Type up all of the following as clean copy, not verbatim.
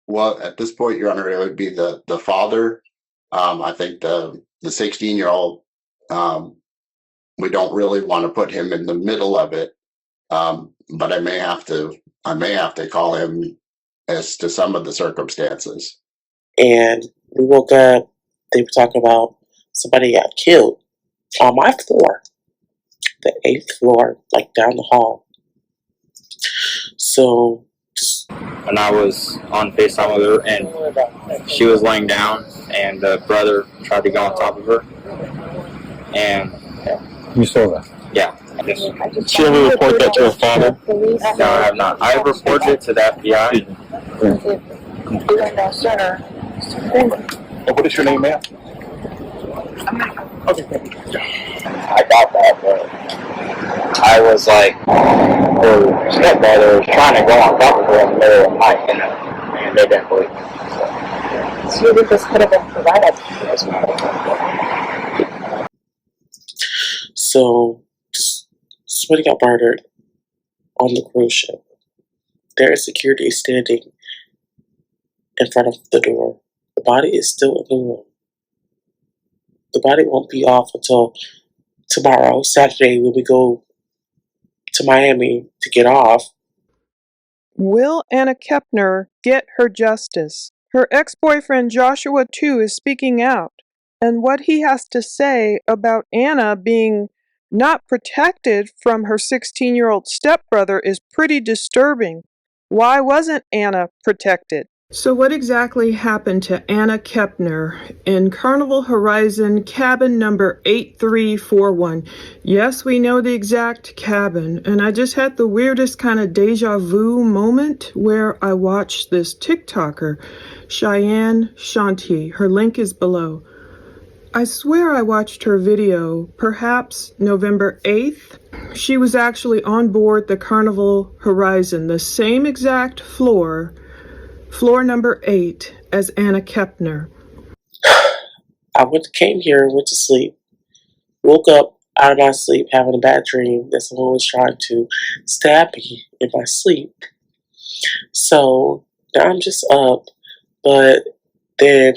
Well, at this point, Your Honor, it would be the father. I think the 16-year-old, we don't really want to put him in the middle of it. But I may have to call him as to some of the circumstances. And we woke up, they were talking about somebody got killed on my floor, the 8th floor, like down the hall. So, and I was on FaceTime with her, and she was laying down, and the brother tried to go on top of her. And you saw that? Yeah. Did she ever report that to her father? No, I have not. I have reported it to the FBI. What is your name, ma'am? I got that, but I was like, her stepbrother was trying to go on top of her in the middle of the night, and they didn't believe me. So you think this could have been provided? So somebody got murdered on the cruise ship. There is security standing in front of the door. The body is still in the room. The body won't be off until tomorrow, Saturday, when we go to Miami to get off. Will Anna Kepner get her justice? Her ex-boyfriend Joshua, too, is speaking out. And what he has to say about Anna being not protected from her 16-year-old stepbrother is pretty disturbing. Why wasn't Anna protected? So what exactly happened to Anna Kepner in Carnival Horizon cabin number 8341? Yes, we know the exact cabin, and I just had the weirdest kind of deja vu moment where I watched this TikToker, Cheyenne Shanti. Her link is below. I swear I watched her video, perhaps November 8th. She was actually on board the Carnival Horizon, the same exact floor number 8 as Anna Kepner. I came here, went to sleep, woke up out of my sleep having a bad dream that someone was trying to stab me in my sleep. So now I'm just up, but then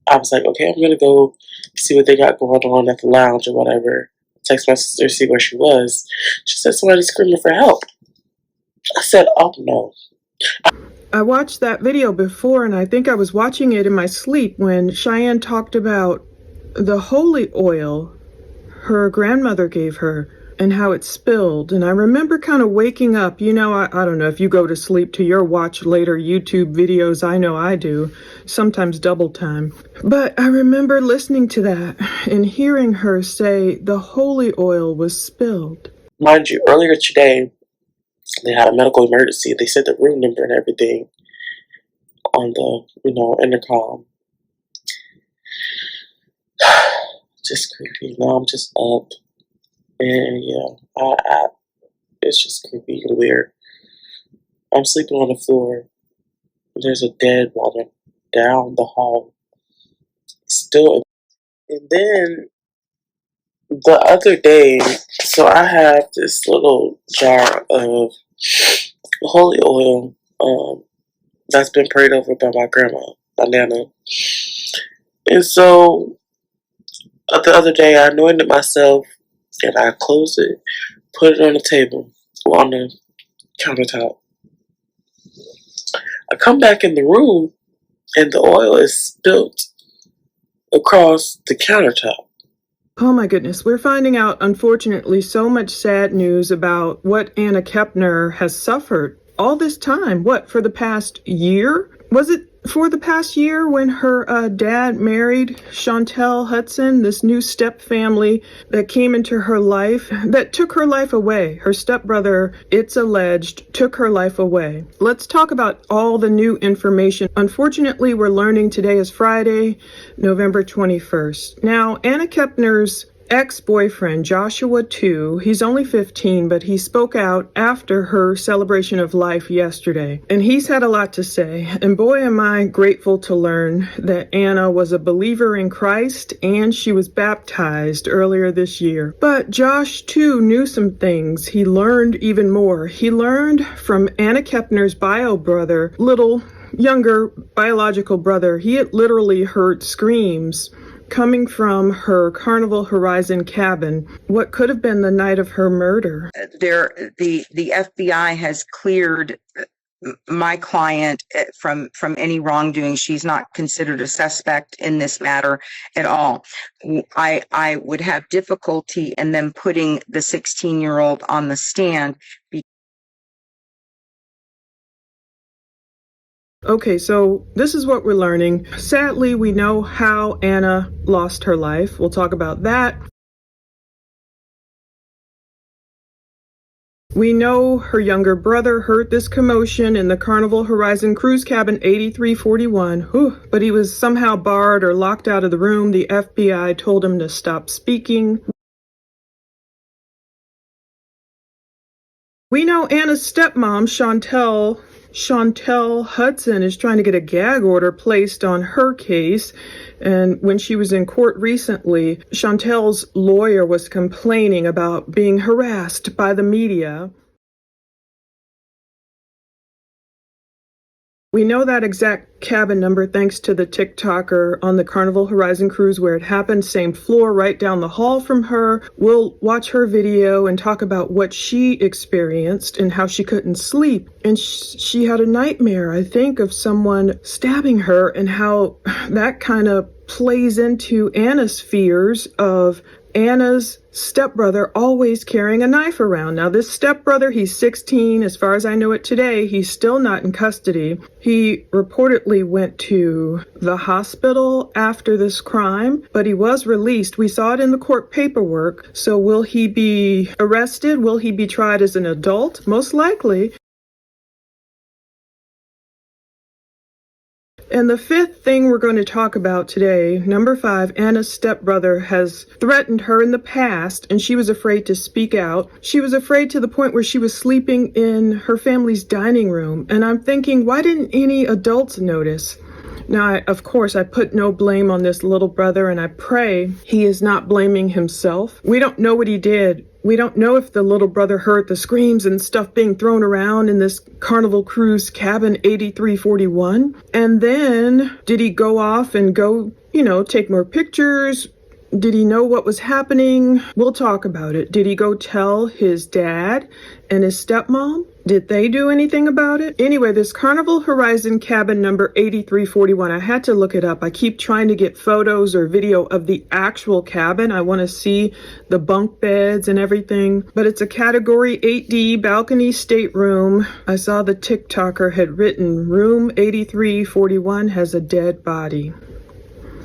I was like, okay, I'm gonna go see what they got going on at the lounge or whatever. Text my sister to see where she was. She said somebody's screaming for help. I said, oh no. I watched that video before, and I think I was watching it in my sleep when Cheyenne talked about the holy oil her grandmother gave her and how it spilled. And I remember kind of waking up. You know, I don't know if you go to sleep to your watch later YouTube videos. I know I do, sometimes double time. But I remember listening to that and hearing her say the holy oil was spilled. Mind you, earlier today, they had a medical emergency. They said the room number and everything on the, intercom. Just creepy. Now I'm just up. And it's just creepy and weird. I'm sleeping on the floor. There's a dead woman down the hall. Still. And then the other day, so I have this little jar of holy oil that's been prayed over by my grandma, my nana. And so the other day I anointed myself and I closed it, put it on the table, on the countertop. I come back in the room and the oil is spilled across the countertop. Oh my goodness, we're finding out, unfortunately, so much sad news about what Anna Kepner has suffered all this time. What, for the past year? Was it for the past year when her dad married Chantel Hudson, this new step family that came into her life, that took her life away? Her stepbrother, it's alleged, took her life away. Let's talk about all the new information. Unfortunately, we're learning today is Friday, November 21st. Now, Anna Kepner's ex-boyfriend, Joshua, too, he's only 15, but he spoke out after her celebration of life yesterday. And he's had a lot to say. And boy, am I grateful to learn that Anna was a believer in Christ and she was baptized earlier this year. But Josh, too, knew some things. He learned even more. He learned from Anna Kepner's bio brother, little younger biological brother, he had literally heard screams coming from her Carnival Horizon cabin, what could have been the night of her murder. The FBI has cleared my client from any wrongdoing. She's not considered a suspect in this matter at all. I would have difficulty in them putting the 16-year-old on the stand. Okay, so this is what we're learning. Sadly, we know how Anna lost her life. We'll talk about that. We know her younger brother heard this commotion in the Carnival Horizon cruise cabin 8341, but he was somehow barred or locked out of the room. The FBI told him to stop speaking. We know Anna's stepmom, Chantel Hudson, is trying to get a gag order placed on her case. And when she was in court recently, Chantel's lawyer was complaining about being harassed by the media. We know that exact cabin number thanks to the TikToker on the Carnival Horizon cruise where it happened, same floor, right down the hall from her. We'll watch her video and talk about what she experienced and how she couldn't sleep. And she had a nightmare, I think, of someone stabbing her, and how that kind of plays into Anna's fears of Anna's stepbrother always carrying a knife around. Now, this stepbrother, he's 16. As far as I know it today, he's still not in custody. He reportedly went to the hospital after this crime, but he was released. We saw it in the court paperwork. So will he be arrested? Will he be tried as an adult? Most likely. And the fifth thing we're going to talk about today, number 5, Anna's stepbrother has threatened her in the past, and she was afraid to speak out. She was afraid to the point where she was sleeping in her family's dining room. And I'm thinking, why didn't any adults notice? Now, of course, I put no blame on this little brother, and I pray he is not blaming himself. We don't know what he did. We don't know if the little brother heard the screams and stuff being thrown around in this Carnival Cruise cabin 8341. And then did he go off and go, take more pictures? Did he know what was happening? We'll talk about it. Did he go tell his dad and his stepmom? Did they do anything about it? Anyway, this Carnival Horizon cabin number 8341, I had to look it up. I keep trying to get photos or video of the actual cabin. I want to see the bunk beds and everything. But it's a category 8D balcony stateroom. I saw the TikToker had written, room 8341 has a dead body.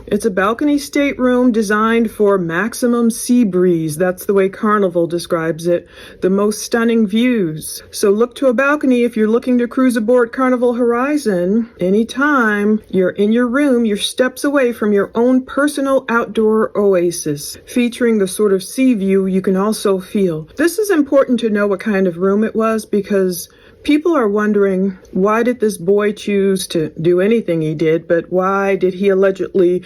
It's a balcony stateroom designed for maximum sea breeze. That's the way Carnival describes it. The most stunning views. So look to a balcony if you're looking to cruise aboard Carnival Horizon. Anytime you're in your room, you're steps away from your own personal outdoor oasis, featuring the sort of sea view you can also feel. This is important to know what kind of room it was, because people are wondering, why did this boy choose to do anything he did, but why did he allegedly,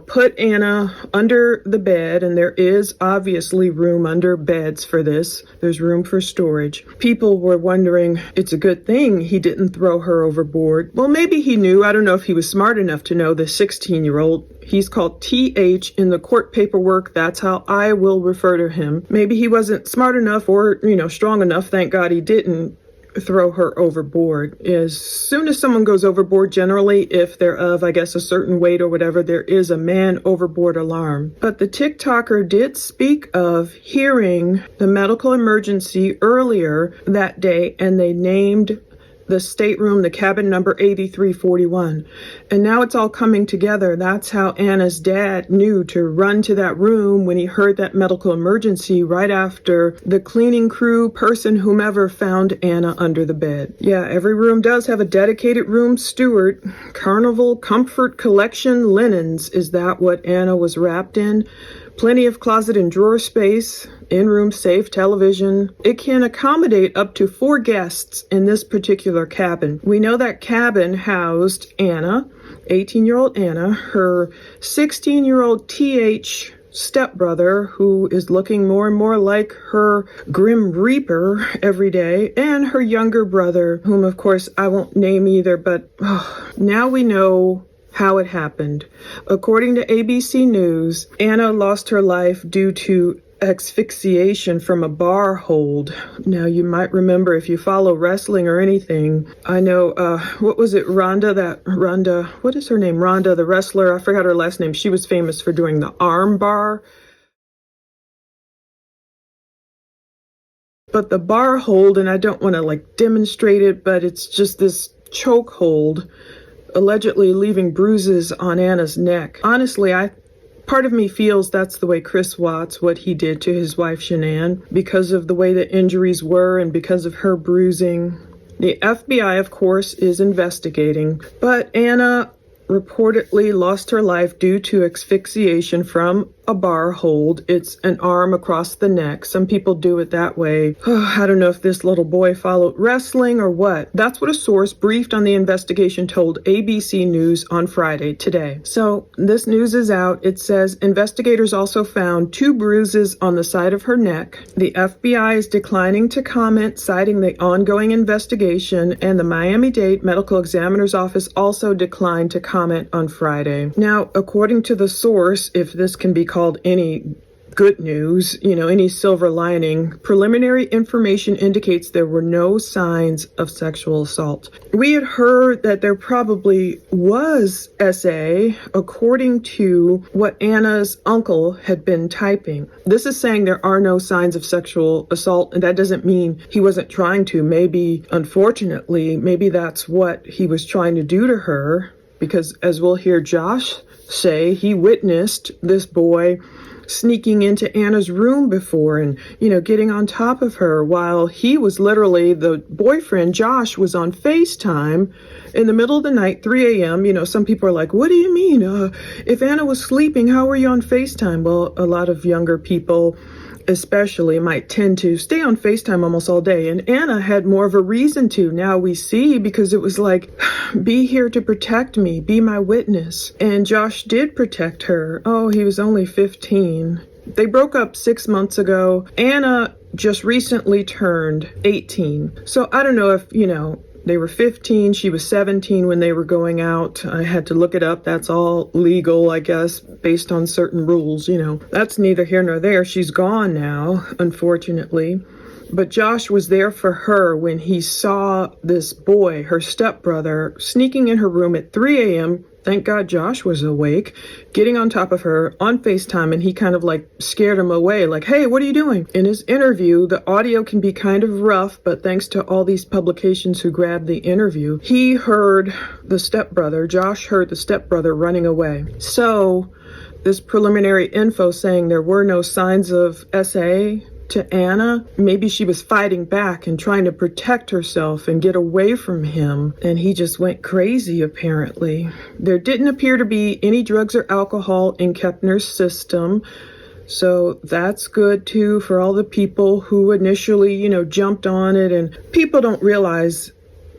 put Anna under the bed? And there is obviously room under beds for this. There's room for storage. People were wondering, it's a good thing he didn't throw her overboard. Well, maybe he knew. I don't know if he was smart enough to know the 16-year-old. He's called TH in the court paperwork. That's how I will refer to him. Maybe he wasn't smart enough or, strong enough. Thank God he didn't throw her overboard. As soon as someone goes overboard, generally, if they're of, a certain weight or whatever, there is a man overboard alarm. But the TikToker did speak of hearing the medical emergency earlier that day, and they named the stateroom, the cabin number 8341. And now it's all coming together. That's how Anna's dad knew to run to that room when he heard that medical emergency right after the cleaning crew, whomever found Anna under the bed. Yeah, every room does have a dedicated room steward. Carnival Comfort Collection linens. Is that what Anna was wrapped in? Plenty of closet and drawer space, in-room safe, television. It can accommodate up to 4 guests in this particular cabin. We know that cabin housed Anna, 18-year-old Anna, her 16-year-old TH stepbrother, who is looking more and more like her Grim Reaper every day, and her younger brother, whom of course I won't name either, but now we know how it happened. According to ABC News, Anna lost her life due to asphyxiation from a bar hold. Now, you might remember, if you follow wrestling or anything, I know, what was it, Ronda, what is her name? Ronda, the wrestler, I forgot her last name. She was famous for doing the arm bar. But the bar hold, and I don't want to demonstrate it, but it's just this choke hold, allegedly leaving bruises on Anna's neck. Honestly, part of me feels that's the way Chris Watts, what he did to his wife Shanann, because of the way the injuries were and because of her bruising. The FBI, of course, is investigating, but Anna reportedly lost her life due to asphyxiation from a bar hold. It's an arm across the neck. Some people do it that way. I don't know if this little boy followed wrestling or what. That's what a source briefed on the investigation told ABC News on Friday, today. So this news is out. It says investigators also found 2 bruises on the side of her neck. The FBI is declining to comment, citing the ongoing investigation, and the Miami-Dade Medical Examiner's Office also declined to comment on Friday. Now, according to the source, if this can be called any good news, any silver lining, preliminary information indicates there were no signs of sexual assault. We had heard that there probably was SA, according to what Anna's uncle had been typing. This is saying there are no signs of sexual assault, and that doesn't mean he wasn't trying to. Maybe, unfortunately, maybe that's what he was trying to do to her, because as we'll hear Josh say, he witnessed this boy sneaking into Anna's room before and, getting on top of her while he was literally, the boyfriend, Josh, was on FaceTime in the middle of the night, 3 a.m. Some people are like, what do you mean? If Anna was sleeping, how were you on FaceTime? Well, a lot of younger people especially might tend to stay on FaceTime almost all day. And Anna had more of a reason to. Now we see, because it was like, be here to protect me, be my witness. And Josh did protect her. Oh, he was only 15. They broke up 6 months ago. Anna just recently turned 18. So I don't know if, they were 15, she was 17 when they were going out. I had to look it up. That's all legal, I guess, based on certain rules, That's neither here nor there. She's gone now, unfortunately. But Josh was there for her when he saw this boy, her stepbrother, sneaking in her room at 3 a.m. Thank God Josh was awake, getting on top of her on FaceTime, and he kind of scared him away, hey, what are you doing? In his interview, the audio can be kind of rough, but thanks to all these publications who grabbed the interview, he heard the stepbrother, Josh heard the stepbrother running away. So this preliminary info saying there were no signs of SA to Anna, maybe she was fighting back and trying to protect herself and get away from him, and he just went crazy, apparently. There didn't appear to be any drugs or alcohol in Kepner's system, so that's good too for all the people who initially, jumped on it. And people don't realize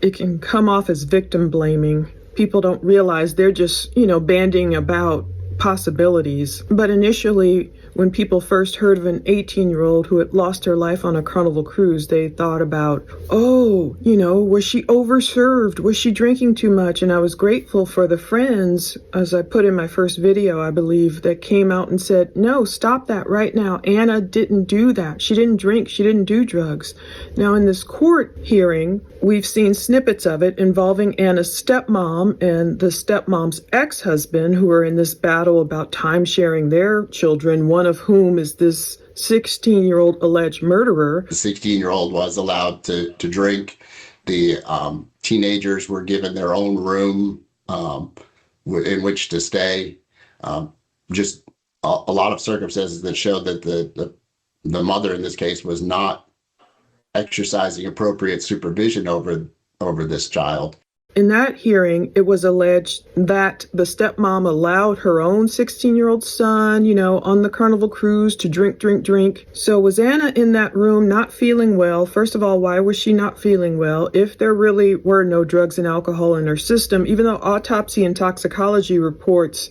it can come off as victim blaming. People don't realize they're just, bandying about possibilities. But initially, when people first heard of an 18-year-old who had lost her life on a Carnival cruise, they thought about, was she overserved? Was she drinking too much? And I was grateful for the friends, as I put in my first video, I believe, that came out and said, no, stop that right now. Anna didn't do that. She didn't drink. She didn't do drugs. Now, in this court hearing, we've seen snippets of it involving Anna's stepmom and the stepmom's ex-husband, who are in this battle about time-sharing their children, one of whom is this 16-year-old alleged murderer. The 16-year-old was allowed to drink. The teenagers were given their own room in which to stay. Just a lot of circumstances that showed that the mother in this case was not exercising appropriate supervision over this child. In that hearing, it was alleged that the stepmom allowed her own 16-year-old son, on the Carnival cruise to drink. So was Anna in that room not feeling well? First of all, why was she not feeling well? If there really were no drugs and alcohol in her system, even though autopsy and toxicology reports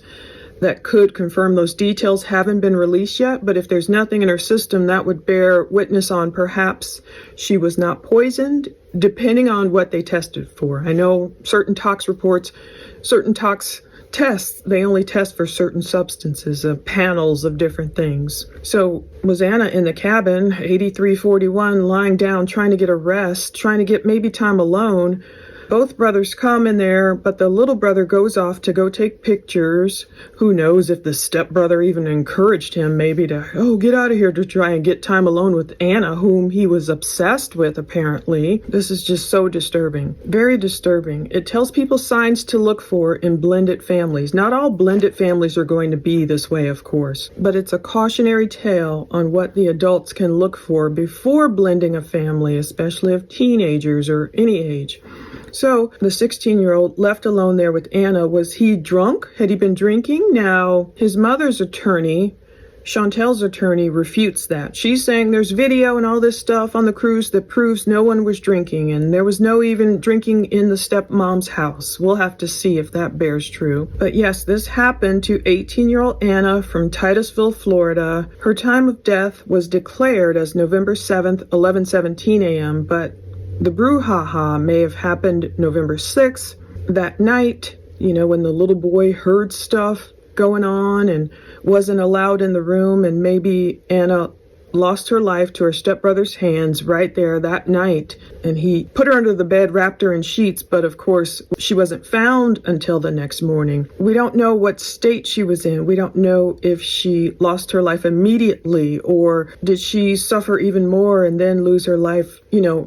that could confirm those details haven't been released yet, but if there's nothing in her system that would bear witness on perhaps she was not poisoned, depending on what they tested for. I know certain tox reports, certain tox tests, they only test for certain substances, panels of different things. So was Anna in the cabin, 8341, lying down, trying to get a rest, trying to get maybe time alone? Both brothers come in there, but the little brother goes off to go take pictures. Who knows if the stepbrother even encouraged him maybe to, get out of here, to try and get time alone with Anna, whom he was obsessed with, apparently. This is just so disturbing. Very disturbing. It tells people signs to look for in blended families. Not all blended families are going to be this way, of course, but it's a cautionary tale on what the adults can look for before blending a family, especially of teenagers or any age. So the 16-year-old left alone there with Anna, was he drunk? Had he been drinking? Now, his mother's attorney, Chantel's attorney, refutes that. She's saying there's video and all this stuff on the cruise that proves no one was drinking, and there was no even drinking in the stepmom's house. We'll have to see if that bears true. But yes, this happened to 18-year-old Anna from Titusville, Florida. Her time of death was declared as November 7th, 11:17 a.m., but the brouhaha may have happened November 6th, that night, when the little boy heard stuff going on and wasn't allowed in the room, and maybe Anna lost her life to her stepbrother's hands right there that night, and he put her under the bed, wrapped her in sheets, but of course she wasn't found until the next morning. We don't know what state she was in. We don't know if she lost her life immediately, or did she suffer even more and then lose her life.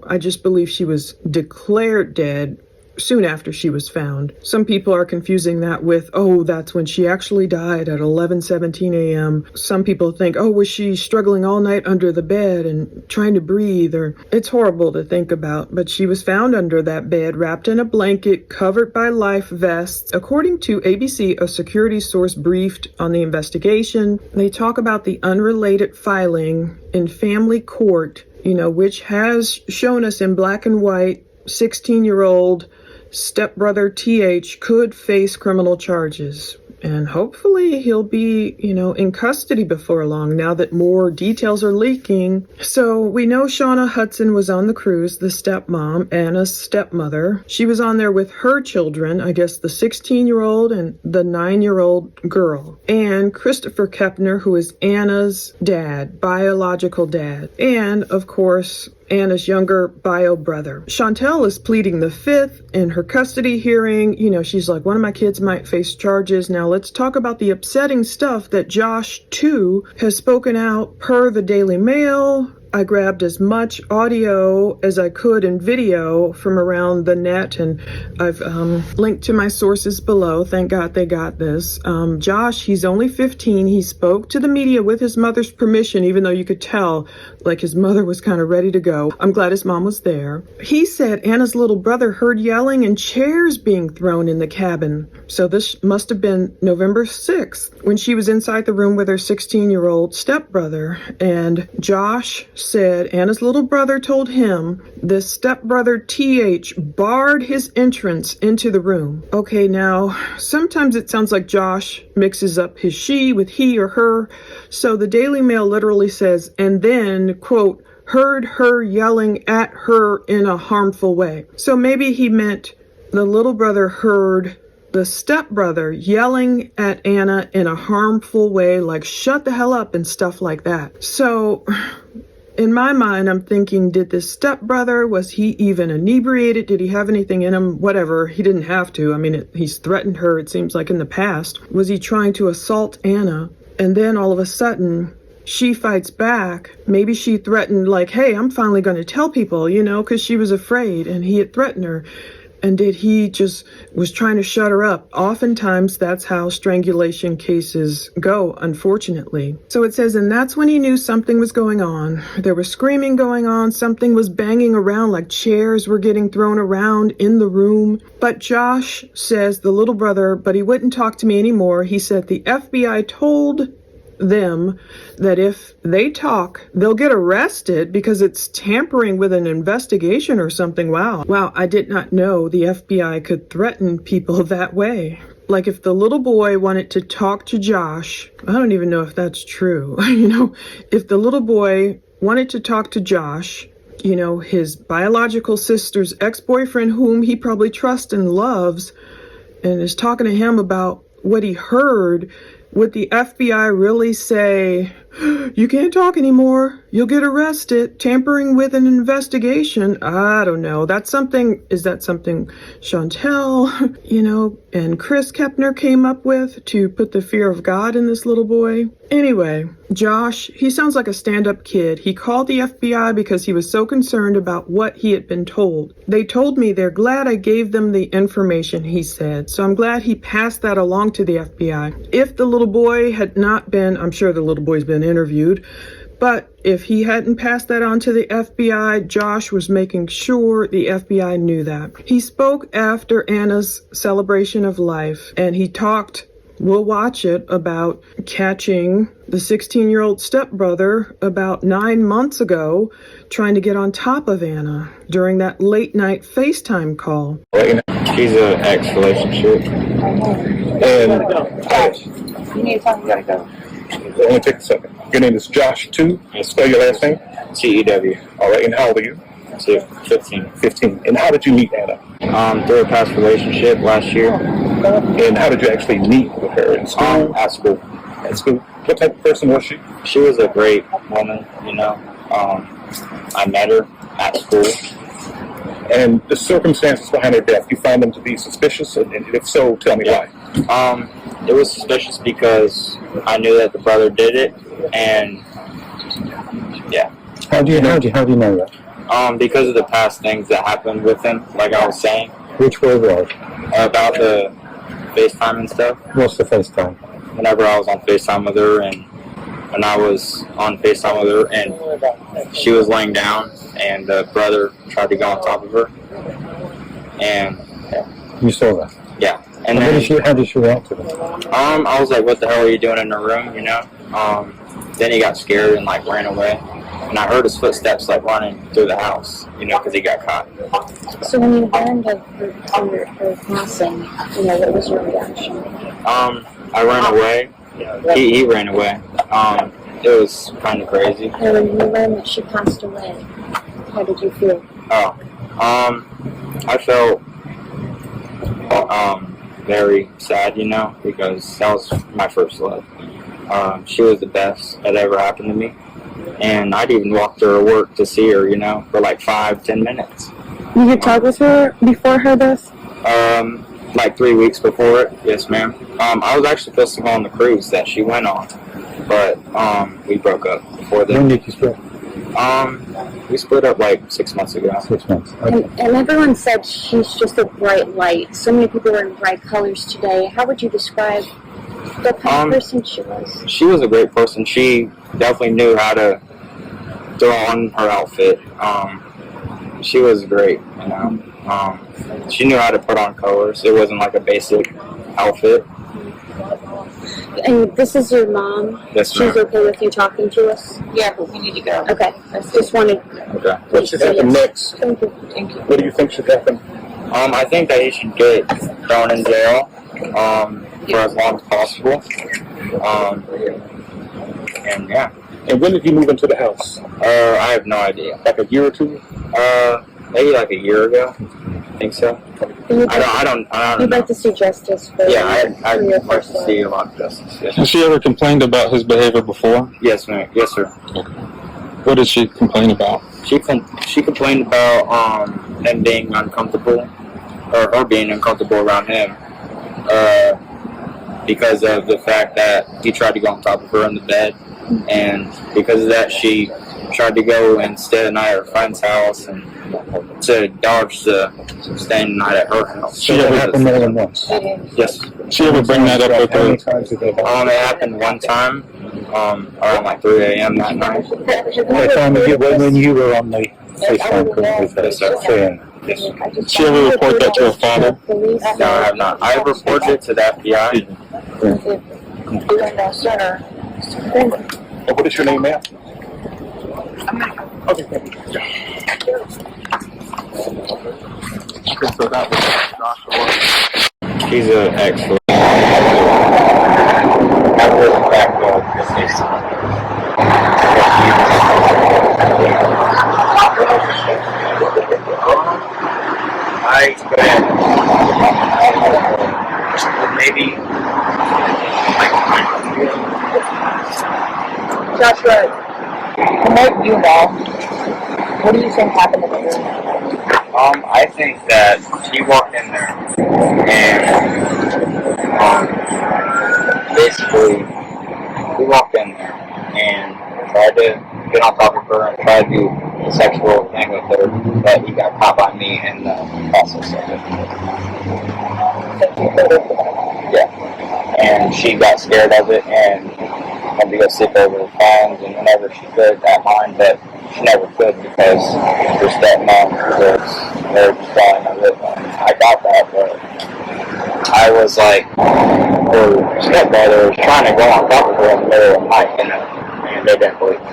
I just believe she was declared dead soon after she was found. Some people are confusing that with, that's when she actually died at 11:17 a.m. Some people think, was she struggling all night under the bed and trying to breathe? Or it's horrible to think about, but she was found under that bed, wrapped in a blanket, covered by life vests. According to ABC, a security source briefed on the investigation, they talk about the unrelated filing in family court, which has shown us in black and white, 16-year-old stepbrother TH could face criminal charges. And hopefully he'll be, in custody before long, now that more details are leaking. So we know Shauna Hudson was on the cruise, the stepmom, Anna's stepmother. She was on there with her children, I guess the 16-year-old and the 9-year-old girl. And Christopher Kepner, who is Anna's dad, biological dad. And, of course, Anna's younger bio brother. Chantel is pleading the fifth in her custody hearing. She's like, one of my kids might face charges. Now let's talk about the upsetting stuff that Josh, too, has spoken out per the Daily Mail. I grabbed as much audio as I could and video from around the net, and I've linked to my sources below. Thank God they got this. Josh, he's only 15. He spoke to the media with his mother's permission, even though you could tell like his mother was kind of ready to go. I'm glad his mom was there. He said Anna's little brother heard yelling and chairs being thrown in the cabin. So this must have been November 6th when she was inside the room with her 16-year-old stepbrother. And Josh said Anna's little brother told him this stepbrother TH barred his entrance into the room. Okay, now sometimes it sounds like Josh mixes up his she with he or her. So the Daily Mail literally says, and then, quote, heard her yelling at her in a harmful way. So maybe he meant the little brother heard the stepbrother yelling at Anna in a harmful way, like shut the hell up and stuff like that. So in my mind, I'm thinking, did this stepbrother, was he even inebriated? Did he have anything in him? Whatever. He didn't have to. I mean, he's threatened her, it seems like, in the past. Was he trying to assault Anna? And then all of a sudden, she fights back. Maybe she threatened, like, hey, I'm finally going to tell people, because she was afraid, and he had threatened her. And did he just was trying to shut her up? Oftentimes, that's how strangulation cases go, unfortunately. So it says, and that's when he knew something was going on. There was screaming going on. Something was banging around, like chairs were getting thrown around in the room. But Josh says, the little brother, but he wouldn't talk to me anymore. He said the FBI told them that if they talk, they'll get arrested because it's tampering with an investigation or something. Wow, I did not know the FBI could threaten people that way. like if the little boy wanted to talk to Josh, I don't even know if that's true. If the little boy wanted to talk to Josh, his biological sister's ex-boyfriend, whom he probably trusts and loves, and is talking to him about what he heard, would the FBI really say, you can't talk anymore, you'll get arrested, tampering with an investigation? I don't know. Is that something Chantel, and Chris Kepner came up with to put the fear of God in this little boy? Anyway, Josh, he sounds like a stand-up kid. He called the FBI because he was so concerned about what he had been told. They told me they're glad I gave them the information, he said. So I'm glad he passed that along to the FBI. If the little boy had not been, I'm sure the little boy's been interviewed, but if he hadn't passed that on to the FBI, Josh was making sure the FBI knew that. He spoke after Anna's celebration of life, and he talked, we'll watch it, about catching the 16-year-old stepbrother about 9 months ago trying to get on top of Anna during that late-night FaceTime call. He's an ex-relationship. You need to tell me you gotta go. Only take a second. Your name is Josh, too. Spell your last name. TEW. All right, and how old are you? 15. 15. And how did you meet Anna? Through a past relationship last year. And how did you actually meet with her? In school? At school. At school. What type of person was she? She was a great woman, I met her at school. And the circumstances behind her death, you found them to be suspicious? And if so, tell me why. It was suspicious because I knew that the brother did it, and yeah. How do you know that? Because of the past things that happened with him, like I was saying. Which were those? About the FaceTime and stuff. What's the FaceTime? Whenever I was on FaceTime with her, and when I was on FaceTime with her, and she was laying down, and the brother tried to go on top of her, and You saw that? yeah. And how then did she react to that? I was like, "What the hell are you doing in the room?" Then he got scared and ran away, and I heard his footsteps running through the house, because he got caught. So when you learned of her passing, what was your reaction? I ran away. He ran away. It was kind of crazy. And when you learned that she passed away, how did you feel? I felt very sad, because that was my first love. She was the best that ever happened to me. And I'd even walk to her work to see her, for 5-10 minutes. You had talked with her before her death? 3 weeks before it, yes ma'am. I was actually supposed to go on the cruise that she went on, but we broke up before then. When did you split? We split up 6 months ago. 6 months. Okay. And everyone said she's just a bright light. So many people are in bright colors today. How would you describe the kind of person she was? She was a great person. She definitely knew how to throw on her outfit. She was great, she knew how to put on colors. It wasn't a basic outfit. And this is your mom? Yes, She's ma'am. okay with you talking to us? Yeah, but we need to go. Okay. I just wanted... Okay. What should happen next? Thank you. Thank you. What do you think should happen? I think that he should get thrown in jail for as long as possible. And yeah. And when did you move into the house? I have no idea. Like a year or two? Maybe a year ago. I think so. I don't You'd know. like to see justice for, Yeah, for your I'd like first to see a lot of justice. Yes, Has she ever complained about his behavior before? yes ma'am. Yes, sir. What did she complain about? She complained about him being uncomfortable, or her being uncomfortable around him, because of the fact that he tried to go on top of her in the bed, and because of that she tried to go and stay the night at her friend's house and to dodge the staying the night at her house. So that happened more than once? Yes. She ever bring that up with How many her? times did that happen? It happened one time, around 3 a.m. that night. When you were on the FaceTime call with Yes, sir. her? Yes. Did she ever report that to her father? No, I have not. I have reported it to the FBI. What is your name, ma'am? Okay, thank you. He's an ex. Joshua, from what you know, what do you think happened in the room? I think that she walked in there and basically we walked in there and tried to get on top of her and try to do a sexual thing with her, but he got caught by me in the process of it. Yeah. And she got scared of it and had to go sleep over the phones and whenever she could at mine, but she never could because her stepmom was very destroying of it. And I got that, but I was like, her stepbrother was trying to go on top of her in the middle of the night, and they didn't believe me.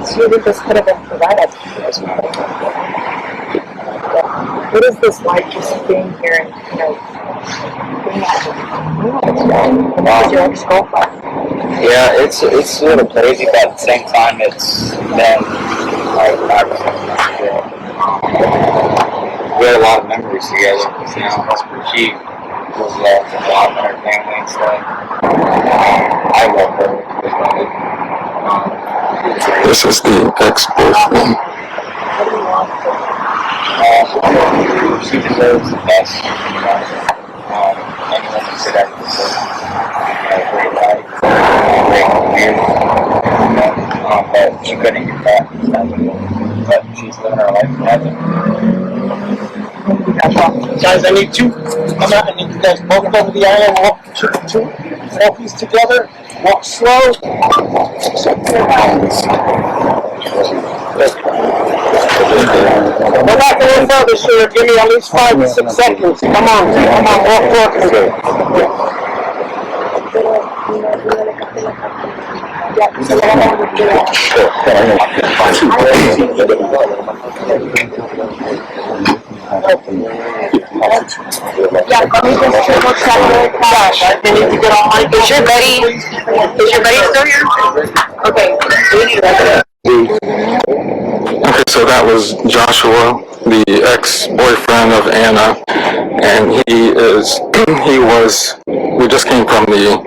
So you think this could have been prevented? What is this like, just being here and, being at with your ex-girlfriend? Yeah, it's a little crazy, but at the same time, it's been like we had a lot of memories together. She was involved in a lot of her family and stuff. I love her as well. This is the ex-boyfriend. What do you want for She deserves the best. Anyone who could ever deserve a great life, great career. But she couldn't get that. But she's living her life in heaven. Guys, I need two. Come out. I need you guys both over the aisle and walk two selfies together. Walk slow. Go back a little further, sir. Give me at least 5 to 6 seconds. Come on, walk forward. Yeah, let me just triple check really fast. I need to get on my. Is your buddy still here? Okay, we need to Okay, so that was Joshua, the ex-boyfriend of Anna, and we just came from the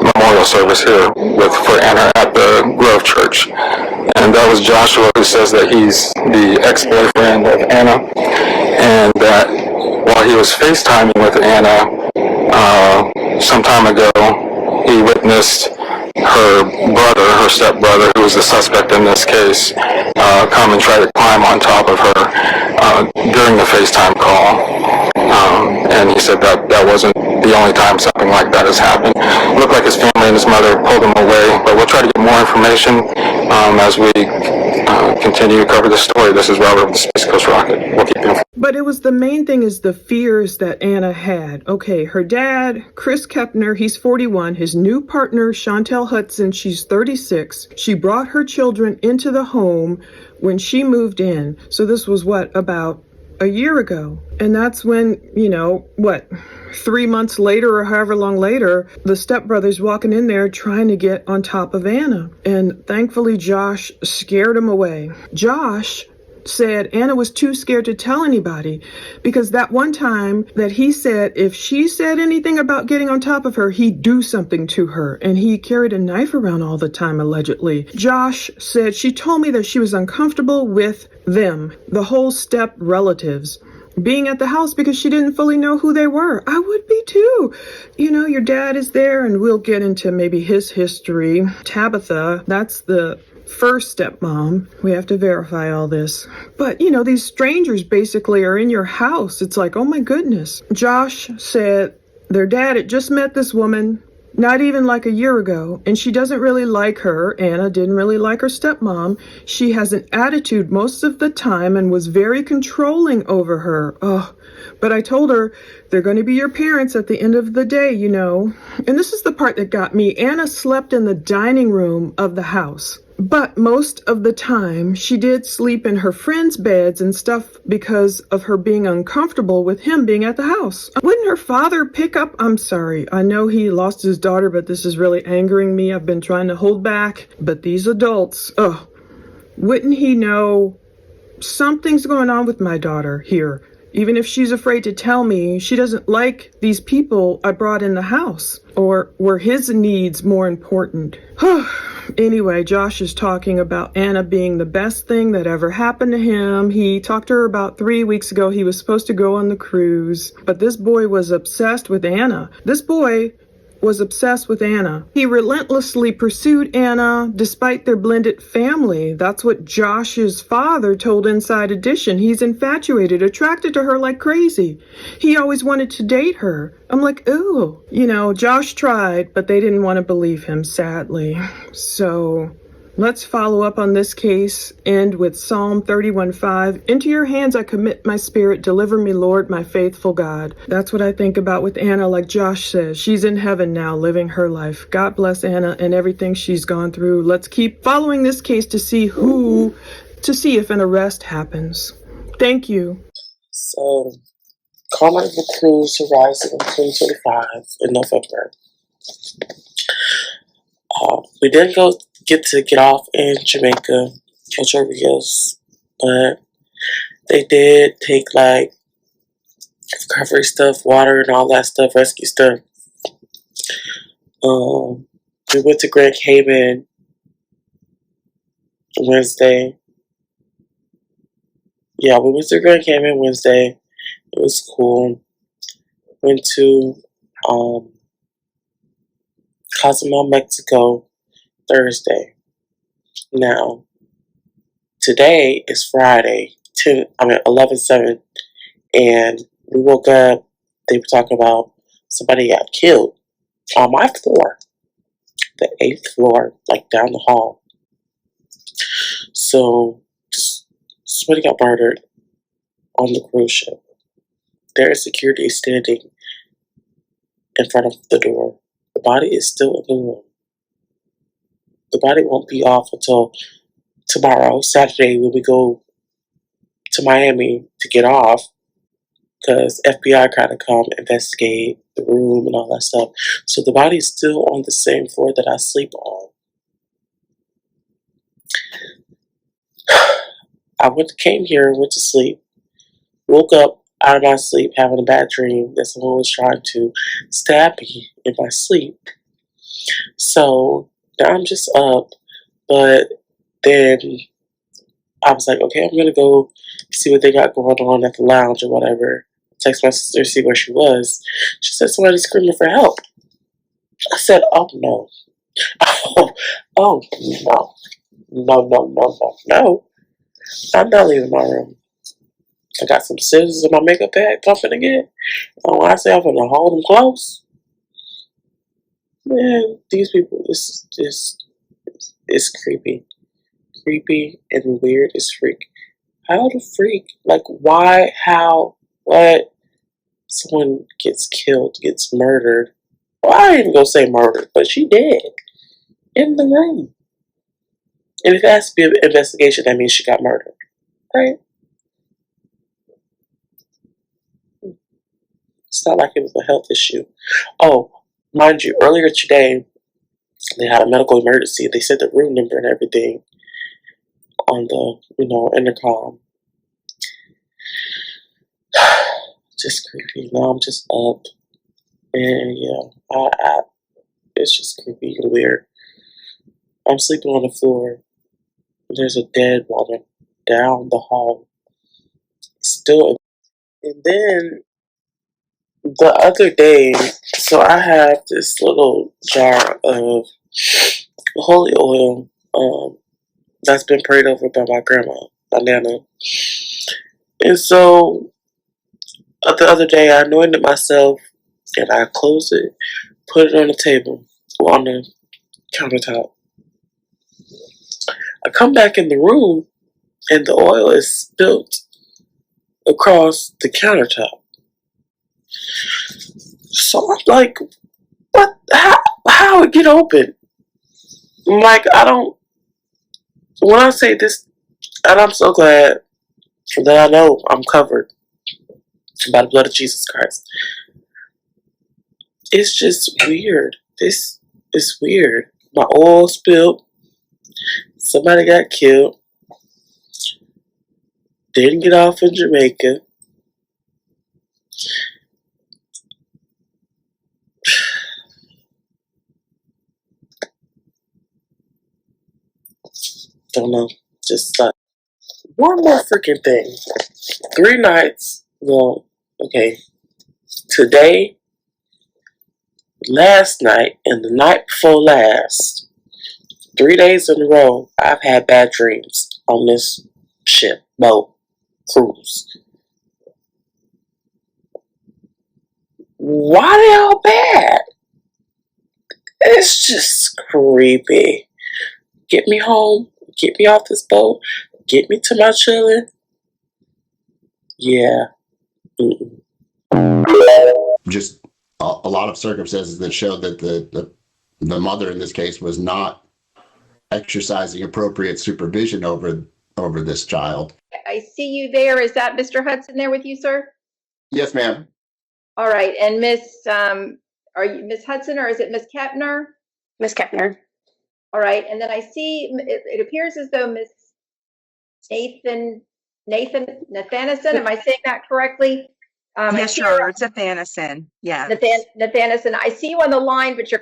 memorial service here for Anna at the Grove Church, and that was Joshua who says that he's the ex-boyfriend of Anna, and that while he was FaceTiming with Anna some time ago, he witnessed her stepbrother, who was the suspect in this case, come and try to climb on top of her during the FaceTime call. And he said that wasn't the only time something like that has happened. It looked like his family and his mother pulled him away, but we'll try to get more information as we continue to cover the story. This is Robert with the Space Coast Rocket. We'll keep you informed. But it was the main thing is the fears that Anna had. Okay, her dad, Chris Kepner, he's 41. His new partner, Chantel Hudson, she's 36. She brought her children into the home when she moved in. So this was about a year ago. And that's when, 3 months later or however long later, the stepbrother's walking in there trying to get on top of Anna. And thankfully, Josh scared him away. Josh said Anna was too scared to tell anybody because that one time that he said if she said anything about getting on top of her, he'd do something to her, and he carried a knife around all the time, allegedly. Josh said she told me that she was uncomfortable with them, the whole step relatives, being at the house because she didn't fully know who they were. I would be too. Your dad is there, and we'll get into maybe his history. Tabitha, that's the first stepmom. We have to verify all this. But, these strangers basically are in your house. It's like, oh my goodness. Josh said their dad had just met this woman not even like a year ago, and she doesn't really like her. Anna didn't really like her stepmom. She has an attitude most of the time and was very controlling over her. Oh, but I told her they're going to be your parents at the end of the day, And this is the part that got me. Anna slept in the dining room of the house. But most of the time, she did sleep in her friends' beds and stuff because of her being uncomfortable with him being at the house. Wouldn't her father pick up? I'm sorry. I know he lost his daughter, but this is really angering me. I've been trying to hold back. But these adults, wouldn't he know something's going on with my daughter here? Even if she's afraid to tell me, she doesn't like these people I brought in the house. Or were his needs more important? Anyway, Josh is talking about Anna being the best thing that ever happened to him. He talked to her about 3 weeks ago. He was supposed to go on the cruise. But this boy was obsessed with Anna. This boy was obsessed with Anna. He relentlessly pursued Anna despite their blended family. That's what Josh's father told Inside Edition. He's infatuated, attracted to her like crazy. He always wanted to date her. I'm like, ooh. You know, Josh tried, but they didn't want to believe him, sadly. So let's follow up on this case, end with Psalm 31:5. Into your hands I commit my spirit. Deliver me, Lord, my faithful God. That's what I think about with Anna, like Josh says. She's in heaven now, living her life. God bless Anna and everything she's gone through. Let's keep following this case to see if an arrest happens. Thank you. So, Carnival Horizon in 2025 in November. We didn't get off in Jamaica, Ocho Rios, but they did take like recovery stuff, water and all that stuff, rescue stuff. We went to Grand Cayman Wednesday. Yeah, we went to Grand Cayman Wednesday. It was cool. Went to Cozumel, Mexico Thursday. Now, today is Friday, 11/7, and we woke up. They were talking about somebody got killed on my floor, the 8th floor, like down the hall. So, somebody got murdered on the cruise ship. There is security standing in front of the door. The body is still in the room. The body won't be off until tomorrow, Saturday, when we go to Miami to get off, because FBI kind of come investigate the room and all that stuff. So the body is still on the same floor that I sleep on. I came here, went to sleep, woke up out of my sleep having a bad dream that someone was trying to stab me in my sleep. So now I'm just up, but then I was like, okay, I'm gonna go see what they got going on at the lounge or whatever. Text my sister, see where she was. She said somebody's screaming for help. I said, oh no. Oh no. No. I'm not leaving my room. I got some scissors in my makeup bag pumping again. And when I say I'm gonna hold them close, man, these people, it's creepy. Creepy and weird as freak. How the freak? Like, why, how, what? Someone gets killed, gets murdered. Well, I ain't even gonna say murdered, but she dead in the room. And if it has to be an investigation, that means she got murdered, right? It's not like it was a health issue. Oh, mind you, earlier today, they had a medical emergency. They said the room number and everything on the, intercom. Just creepy. Now I'm just up. And yeah, it's just creepy and weird. I'm sleeping on the floor. There's a dead woman down the hall. Still. And then the other day, so I have this little jar of holy oil that's been prayed over by my grandma, my nana. And so the other day I anointed myself and I closed it, put it on the table, on the countertop. I come back in the room and the oil is spilt across the countertop. So I'm like, what? How it get open? I'm like, when I say this, and I'm so glad that I know I'm covered by the blood of Jesus Christ. It's just weird. This is weird. My oil spilled. Somebody got killed. Didn't get off in Jamaica. don't know. Just one more freaking thing. 3 nights. Well, okay. Today, last night, and the night before last. 3 days in a row, I've had bad dreams on this ship, boat, cruise. Why they all bad? It's just creepy. Get me home. Get me off this boat. Get me to my children. Yeah. Mm-mm. Just a lot of circumstances that showed that the mother in this case was not exercising appropriate supervision over this child. I see you there. Is that Mr. Hudson there with you, sir? Yes, ma'am. All right. And are you Miss Hudson or is it Miss Kepner? Miss Kepner. All right. And then I see it appears as though Miss Nathanison. Am I saying that correctly? Yes, sure. It's a Thanison. Yeah. Nathanison. I see you on the line, but your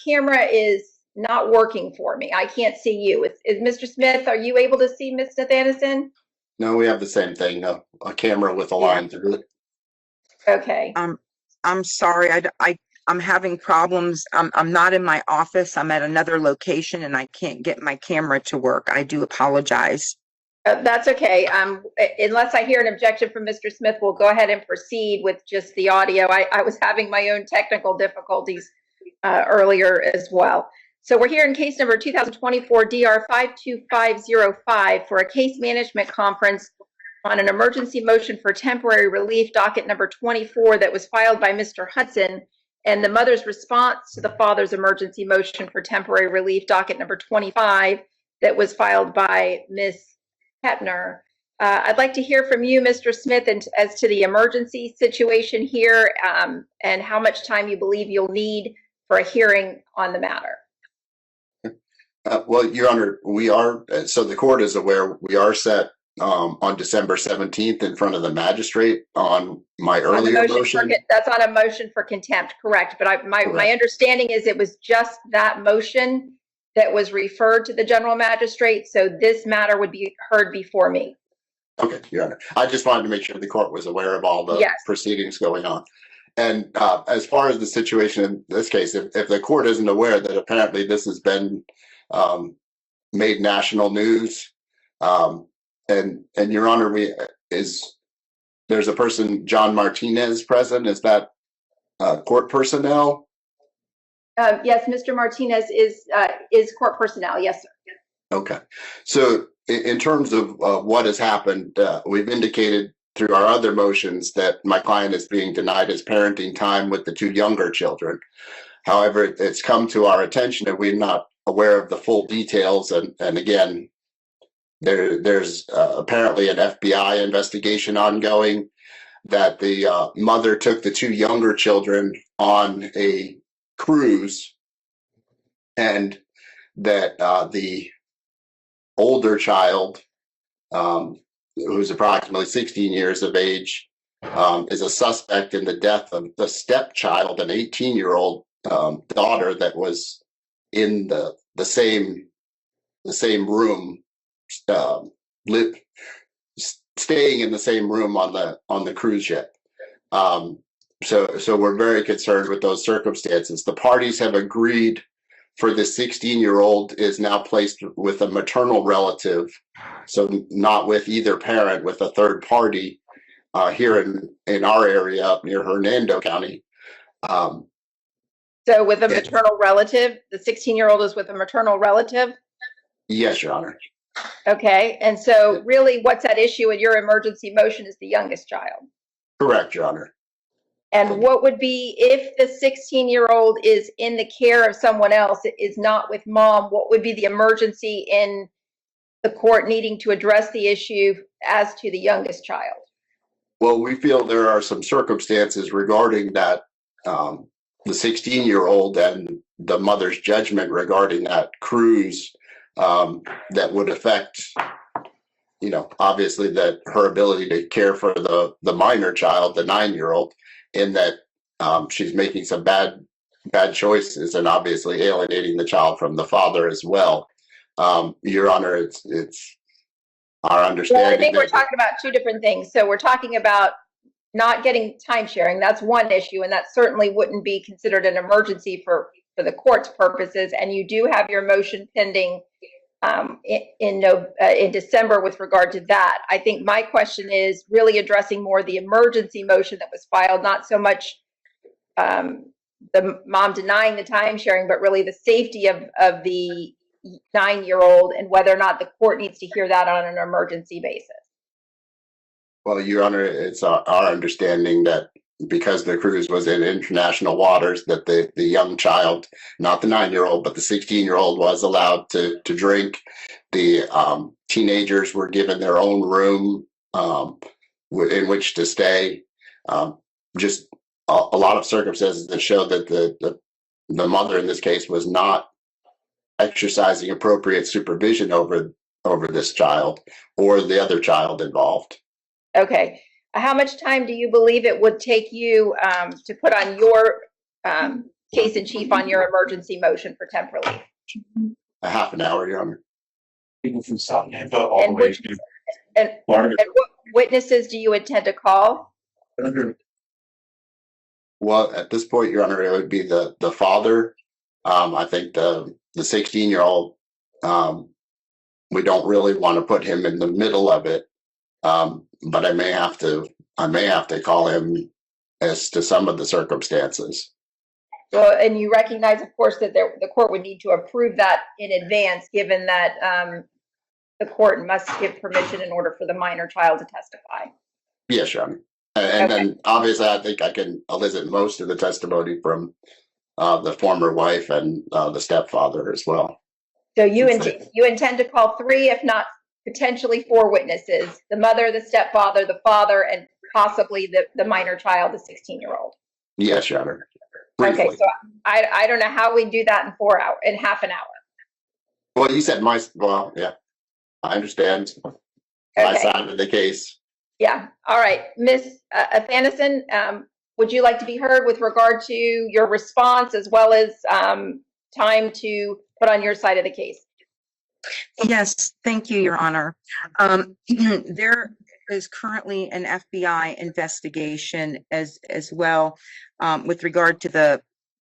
camera is not working for me. I can't see you. Is Mr. Smith, are you able to see Miss Nathanison? No, we have the same thing. A camera with a line through it. Okay. I'm sorry. I'm having problems. I'm not in my office. I'm at another location and I can't get my camera to work. I do apologize. That's okay. Unless I hear an objection from Mr. Smith, we'll go ahead and proceed with just the audio. I was having my own technical difficulties earlier as well. So we're here in case number 2024 DR 52505 for a case management conference on an emergency motion for temporary relief, docket number 24, that was filed by Mr. Hudson, and the mother's response to the father's emergency motion for temporary relief, docket number 25, that was filed by Ms. Kepner. I'd like to hear from you, Mr. Smith, and as to the emergency situation here, and how much time you believe you'll need for a hearing on the matter. Well, Your Honor, we are, so the court is aware, we are set on December 17th in front of the magistrate on my earlier motion. That's on a motion for contempt, correct? But my understanding is it was just that motion that was referred to the general magistrate, so this matter would be heard before me. Okay, Your Honor. I just wanted to make sure the court was aware of all the proceedings going on. And as far as the situation in this case, if the court isn't aware that apparently this has been made national news, and Your Honor, there's a person, John Martinez, present. Is that court personnel? Yes, Mr. Martinez is court personnel. Yes, sir. Okay. So in terms of what has happened, we've indicated through our other motions that my client is being denied his parenting time with the 2 younger children. However, it's come to our attention that we're not aware of the full details. And again, there's apparently an FBI investigation ongoing that the mother took the 2 younger children on a cruise, and that the older child, who's approximately 16 years of age, is a suspect in the death of the stepchild, an 18-year-old daughter that was in the same room, staying in the same room on the cruise ship. So we're very concerned with those circumstances. The parties have agreed for the 16-year-old is now placed with a maternal relative, so not with either parent, with a third party here in our area up near Hernando County. So with a maternal relative, the 16-year-old is with a maternal relative? Yes, Your Honor. Okay, and so really what's at issue in your emergency motion is the youngest child? Correct, Your Honor. And what would be, if the 16-year-old is in the care of someone else, is not with mom, what would be the emergency in the court needing to address the issue as to the youngest child? Well, we feel there are some circumstances regarding that, the 16-year-old and the mother's judgment regarding that cruise, that would affect, obviously that her ability to care for the minor child, the 9-year-old, in that she's making some bad choices and obviously alienating the child from the father as well. Your Honor, it's our Well, understanding I think we're that talking about two different things. So we're talking about not getting time sharing. That's one issue, and that certainly wouldn't be considered an emergency for the court's purposes. And you do have your motion pending in December with regard to that. I think my question is really addressing more the emergency motion that was filed, not so much the mom denying the time sharing, but really the safety of the 9-year-old and whether or not the court needs to hear that on an emergency basis. well, Your Honor, it's our understanding that because the cruise was in international waters, that the young child, not the 9-year-old, but the 16-year-old, was allowed to drink. The teenagers were given their own room in which to stay. Just a lot of circumstances that show that the mother in this case was not exercising appropriate supervision over this child or the other child involved. Okay. How much time do you believe it would take you to put on your case in chief on your emergency motion for temp relief? A half an hour, Your Honor. People from Southampton all the way to And what witnesses do you intend to call? Well, at this point, Your Honor, it would be the father. I think the 16-year-old, we don't really want to put him in the middle of it. But I may have to call him as to some of the circumstances. Well, and you recognize, of course, that the court would need to approve that in advance, given that the court must give permission in order for the minor child to testify. Yes, Your Honor. And okay. Then obviously I think I can elicit most of the testimony from the former wife and the stepfather as well. So you intend to call 3, if not potentially 4 witnesses: the mother, the stepfather, the father, and possibly the minor child, the 16-year-old. Yes, Your Honor. Briefly. Okay, so I don't know how we do that in half an hour. Well, you said well, yeah, I understand my side of the case. Yeah. All right, Ms. Athanasson, would you like to be heard with regard to your response as well as time to put on your side of the case? Yes, thank you, Your Honor. There is currently an FBI investigation as well with regard to the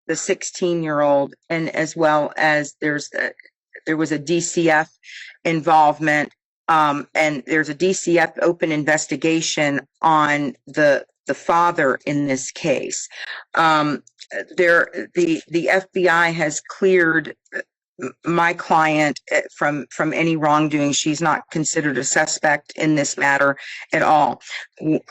16-year-old, and as well as there was a DCF involvement, and there's a DCF open investigation on the father in this case. The FBI has cleared my client from any wrongdoing. She's not considered a suspect in this matter at all.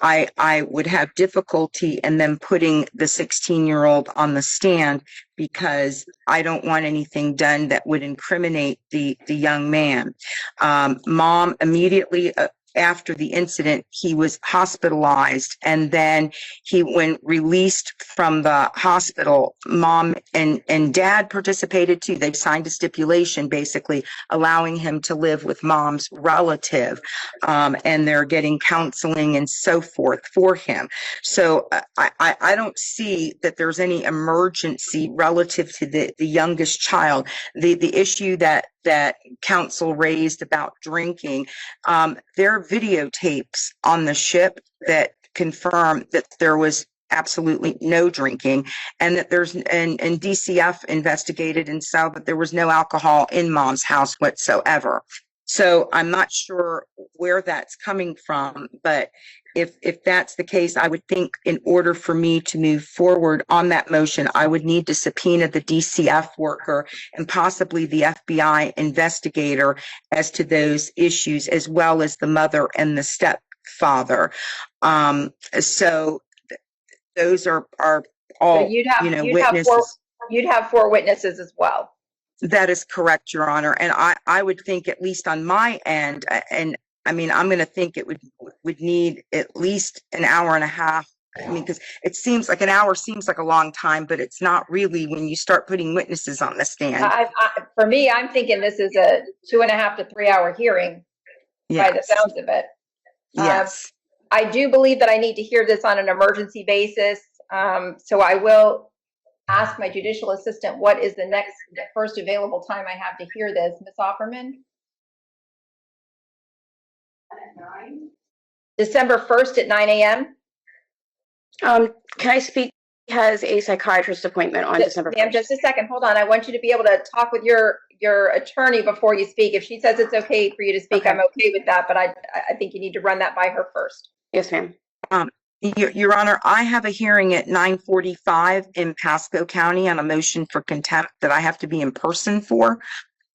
I would have difficulty in them putting the 16-year-old on the stand because I don't want anything done that would incriminate the young man. Mom immediately after the incident, he was hospitalized, and then when released from the hospital, mom and dad participated too. They signed a stipulation basically allowing him to live with mom's relative, and they're getting counseling and so forth for him. So I don't see that there's any emergency relative to the youngest child. The issue that counsel raised about drinking, there are videotapes on the ship that confirm that there was absolutely no drinking, and that and DCF investigated and saw that there was no alcohol in mom's house whatsoever. So I'm not sure where that's coming from, but if that's the case, I would think in order for me to move forward on that motion, I would need to subpoena the DCF worker and possibly the FBI investigator as to those issues, as well as the mother and the stepfather. So those are all, so you'd have witnesses. You'd have 4 witnesses as well. That is correct, Your Honor. And I would think, at least on my end, and I mean, I'm going to think it would need at least an hour and a half. I mean, because it seems like an hour seems like a long time, but it's not really when you start putting witnesses on the stand. For me, I'm thinking this is a 2.5 to 3 hour hearing. Yes. By the sounds of it. Yes. I do believe that I need to hear this on an emergency basis. So I will ask my judicial assistant what is the first available time I have to hear this. Ms. Offerman? December 1st at 9 a.m. Can I speak? He has a psychiatrist appointment on December 1st. Ma'am, just a second. Hold on. I want you to be able to talk with your attorney before you speak. If she says it's okay for you to speak, okay. I'm okay with that, but I think you need to run that by her first. Yes, ma'am. Your Honor, I have a hearing at 9:45 in Pasco County on a motion for contempt that I have to be in person for.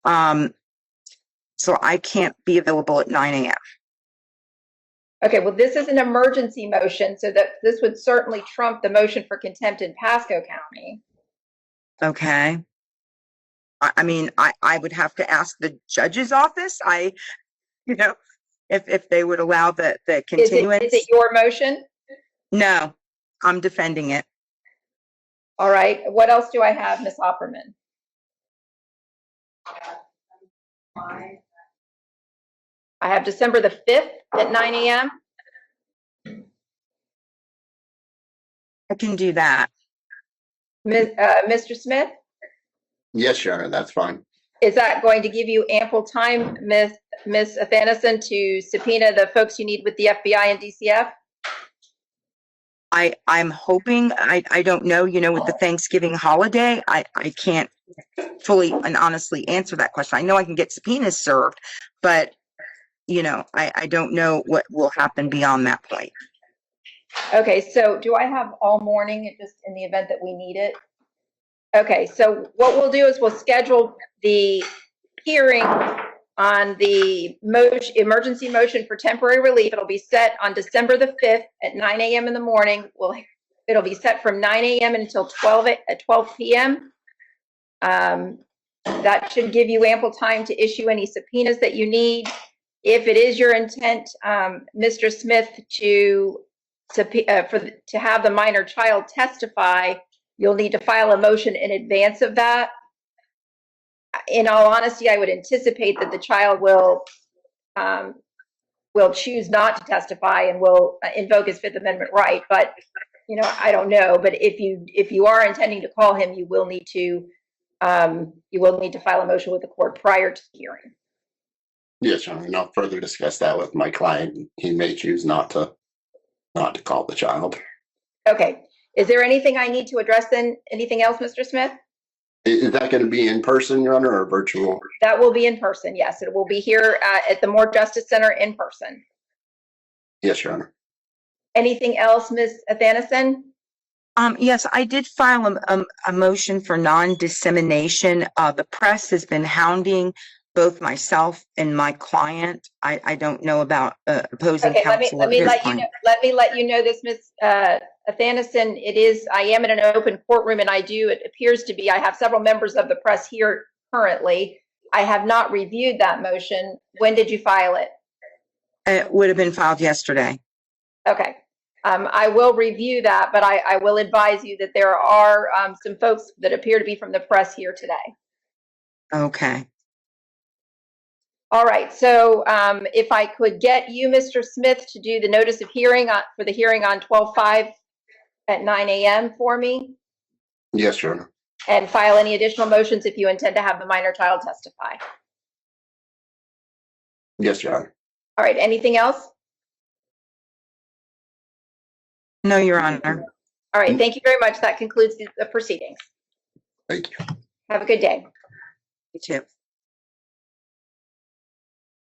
So I can't be available at 9 a.m. Okay, well, this is an emergency motion, so that this would certainly trump the motion for contempt in Pasco County. Okay. I mean, I would have to ask the judge's office. If they would allow the continuance. Is it your motion? No, I'm defending it. All right. What else do I have, Ms. Opperman? I have December the 5th at 9 a.m. I can do that. Mr. Smith? Yes, Your Honor, that's fine. Is that going to give you ample time, Ms. Athanasson, to subpoena the folks you need with the FBI and DCF? I'm hoping, I don't know, with the Thanksgiving holiday, I can't fully and honestly answer that question. I know I can get subpoenas served, but I don't know what will happen beyond that point. Okay, so do I have all morning just in the event that we need it? Okay, so what we'll do is we'll schedule the hearing on the emergency motion for temporary relief. It'll be set on December the 5th at 9 a.m. in the morning. It'll be set from 9 a.m. until 12 p.m. That should give you ample time to issue any subpoenas that you need. If it is your intent, Mr. Smith, to have the minor child testify, you'll need to file a motion in advance of that. In all honesty, I would anticipate that the child will choose not to testify and will invoke his Fifth Amendment right. But I don't know. But if you are intending to call him, you will need to file a motion with the court prior to the hearing. Yes, Your Honor, and I'll further discuss that with my client. He may choose not to call the child. Okay. Is there anything I need to address then? Anything else, Mr. Smith? Is that going to be in person, Your Honor, or virtual? That will be in person, yes. It will be here at the Moore Justice Center in person. Yes, Your Honor. Anything else, Ms. Athanasson? Yes, I did file a motion for non-dissemination. The press has been hounding both myself and my client. I don't know about opposing counsel. Let me let you know this, Ms. Athanasson. I am in an open courtroom, and it appears to be, I have several members of the press here currently. I have not reviewed that motion. When did you file it? It would have been filed yesterday. Okay. I will review that, but I will advise you that there are some folks that appear to be from the press here today. Okay. All right. So if I could get you, Mr. Smith, to do the notice of hearing for the hearing on 12/5 at 9 a.m. for me. Yes, Your Honor. And file any additional motions if you intend to have the minor child testify. Yes, Your Honor. All right. Anything else? No, Your Honor. All right. Thank you very much. That concludes the proceedings. Thank you. Have a good day. You too.